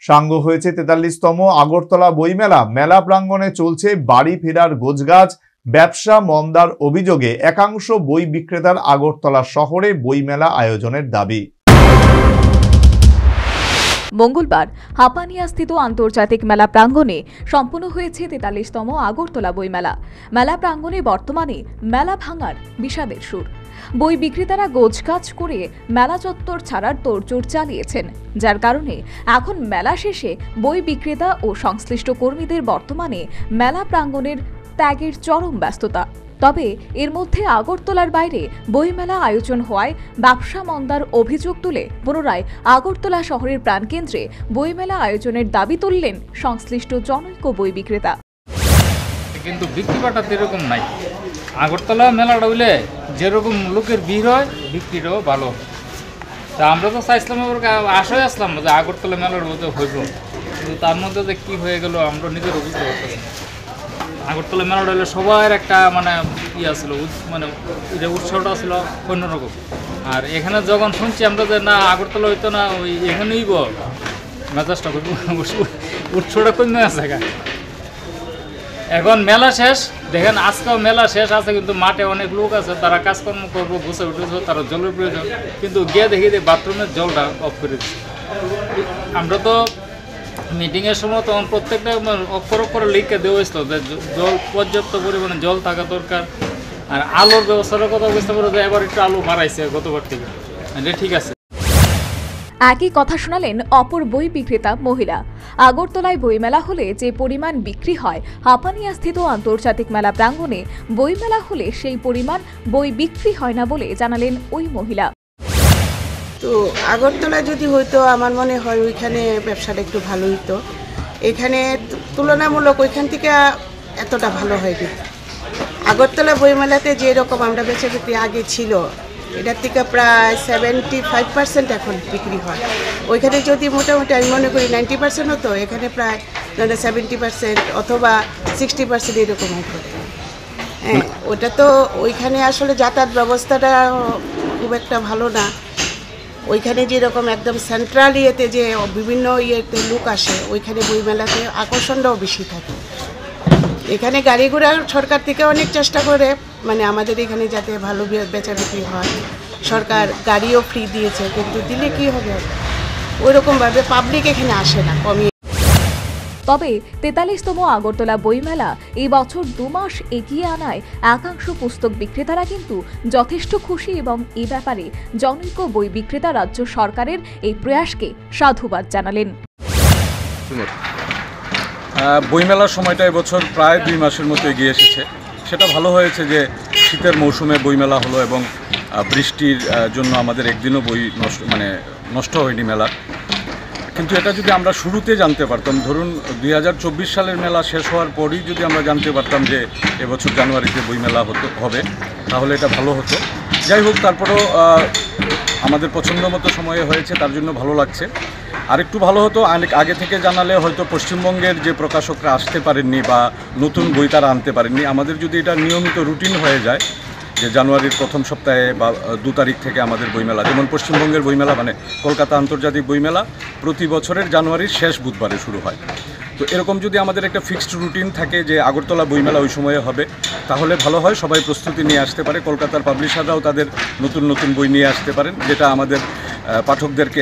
সাঙ্গ হয়েছে ৪৩তম আগরতলা বইমেলা। মেলা প্রাঙ্গণে চলছে বাড়ি ফেরার গোছগাছ। ব্যবসা মন্দার অভিযোগে একাংশ বই বিক্রেতার আগরতলা শহরে বইমেলা আয়োজনের দাবি। মঙ্গলবার হাপানিয়াস্থিত আন্তর্জাতিক মেলা প্রাঙ্গণে সম্পন্ন হয়েছে ৪৩তম আগরতলা বইমেলা। মেলা প্রাঙ্গণে বর্তমানে মেলা ভাঙার বিষাদের সুর। বই বিক্রেতারা গোছগাছ করে মেলা চত্বর ছাড়ার তোড়জোড় চালিয়েছেন, যার কারণে এখন মেলা শেষে বই বিক্রেতা ও সংশ্লিষ্ট কর্মীদের বর্তমানে মেলা প্রাঙ্গণের ত্যাগের চরম ব্যস্ততা। তবে এর মধ্যে আগরতলার বাইরে বইমেলা আয়োজন হওয়ায় ব্যবসা মন্দার অভিযোগ তুলে পুনরায় আগরতলা শহরের প্রাণকেন্দ্রে বইমেলা আয়োজনের দাবি তুললেন সংশ্লিষ্ট জনৈক বই বিক্রেতা। কিন্তু বিক্রিবাটা এরকম নাই। আগরতলা মেলাটা হইলে যেরকম লোকের ভিড় হয় বিক্রিটাও ভালো। তা আমরা তো চাইছিলাম, আশায় আসলাম যে আগরতলা মেলার মধ্যে হইব, কিন্তু তার মধ্যে যে কী হয়ে গেল আমরা নিজেরও বুঝতে পারতেছি না। আগরতলা মেলাটা হলে সবার একটা ছিল, এটা উৎসবটা ছিল অন্যরকম। আর এখানে যখন শুনছি আমরা যে না আগরতলা হইতো না, ওই এখানেই মেজাজটা উৎসবটা কমে আছে। এখন মেলা শেষ, দেখেন আজকেও মেলা শেষ আছে, কিন্তু মাঠে অনেক লোক আছে, তারা কাজকর্ম করবো, বসে উঠেছে, তারা জলের প্রয়োজন, কিন্তু গিয়ে দেখি বাথরুমের জলটা অফ করে দিচ্ছে। আমরা তো মিটিংয়ের সময় তখন প্রত্যেকটা অক্ষর অক্ষরে লিখে দেওয়া হয়েছিল যে জল, পর্যাপ্ত পরিমাণে জল থাকা দরকার। আর আলোর ব্যবস্থার কথা বুঝতে পারো যে এবার একটু আলো বাড়াইছে গতবার থেকে, এটা ঠিক আছে। একই কথা শোনালেন অপর বই বিক্রেতা মহিলা। আগরতলায় বইমেলা হলে যে পরিমাণ বিক্রি হয়, হাপানিয়াস্থিত আন্তর্জাতিক মেলা প্রাঙ্গণে বইমেলা হলে সেই পরিমাণ বই বিক্রি হয় না বলে জানালেন ওই মহিলা। তো আগরতলা যদি হইতো আমার মনে হয় ওইখানে ব্যবসাটা একটু ভালো হইতো। এখানে তুলনামূলক ওইখান থেকে এতটা ভালো হয়নি। আগরতলা বইমেলাতে যেরকম আমরা বেচা বিক্রি আগে ছিল, এটার থেকে প্রায় 75% এখন বিক্রি হয়। ওইখানে যদি মোটামুটি আমি মনে করি 90% হতো, এখানে প্রায় 70% অথবা 60% এরকম হতো। হ্যাঁ, ওটা তো ওইখানে আসলে যাতায়াত ব্যবস্থাটা খুব একটা ভালো না। ওইখানে যেরকম একদম সেন্ট্রাল ইয়েতে যে বিভিন্ন ইয়েতে লোক আসে, ওইখানে বইমেলাতে আকর্ষণটাও বেশি থাকে। এখানে গাড়ি ঘোড়া সরকার থেকে অনেক চেষ্টা করে, আমাদের এখানে যাতে ভালো বেচা বিক্রি হয়। সরকার গাড়িও ফ্রি দিয়েছে, কিন্তু দিলে কি হবে, ওইরকমভাবে পাবলিক এখানে আসে না, কমিয়ে। তবে ৪৩তম আগরতলা বইমেলা এই বছর ২ মাস এগিয়ে আনায় একাংশ পুস্তক বিক্রেতারা কিন্তু যথেষ্ট খুশি এবং এ ব্যাপারে জনৈক বই বিক্রেতা রাজ্য সরকারের এই প্রয়াসকে সাধুবাদ জানালেন। বইমেলার সময়টা এবছর প্রায় ২ মাসের মতো এগিয়ে এসেছে। সেটা ভালো হয়েছে যে শীতের মৌসুমে বইমেলা হলো এবং বৃষ্টির জন্য আমাদের একদিনও বই নষ্ট হয়নি মেলা। কিন্তু এটা যদি আমরা শুরুতে জানতে পারতাম, ধরুন ২০২৪ সালের মেলা শেষ হওয়ার পরই যদি আমরা জানতে পারতাম যে এবছর জানুয়ারিতে বইমেলা হবে, তাহলে এটা ভালো হতো। যাই হোক, তারপরেও আমাদের পছন্দ মতো সময়ে হয়েছে, তার জন্য ভালো লাগছে। আরেকটু ভালো হতো অনেক আগে থেকে জানালে হয়তো পশ্চিমবঙ্গের যে প্রকাশকরা আসতে পারেননি বা নতুন বই তারা আনতে পারেননি। আমাদের যদি এটা নিয়মিত রুটিন হয়ে যায় যে জানুয়ারির প্রথম সপ্তাহে বা ২ তারিখ থেকে আমাদের বইমেলা, যেমন পশ্চিমবঙ্গের বইমেলা কলকাতা আন্তর্জাতিক বইমেলা প্রতি বছরের জানুয়ারির শেষ বুধবারে শুরু হয়। তো এরকম যদি আমাদের একটা ফিক্সড রুটিন থাকে যে আগরতলা বইমেলা ওই সময়ে হবে, তাহলে ভালো হয়। সবাই প্রস্তুতি নিয়ে আসতে পারে, কলকাতার পাবলিশাররাও তাদের নতুন নতুন বই নিয়ে আসতে পারেন, যেটা আমাদের পাঠকদেরকে।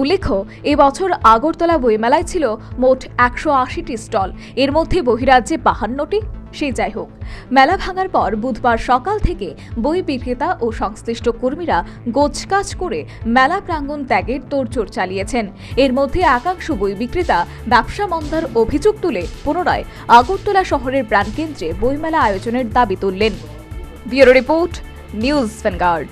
উল্লেখ্য, এবছর আগরতলা বইমেলায় ছিল মোট ১৮০টি স্টল, এর মধ্যে বহিরাজ্যে ৫২টি। সে যাই হোক, মেলা ভাঙার পর বুধবার সকাল থেকে বই বিক্রেতা ও সংশ্লিষ্ট কর্মীরা গোছগাছ করে মেলা প্রাঙ্গণ ত্যাগের তোড়জোড় চালিয়েছেন। এর মধ্যে একাংশ বই বিক্রেতা ব্যবসা মন্দার অভিযোগ তুলে পুনরায় আগরতলা শহরের প্রাণকেন্দ্রে বইমেলা আয়োজনের দাবি তুললেন। Bureau report, news vanguard.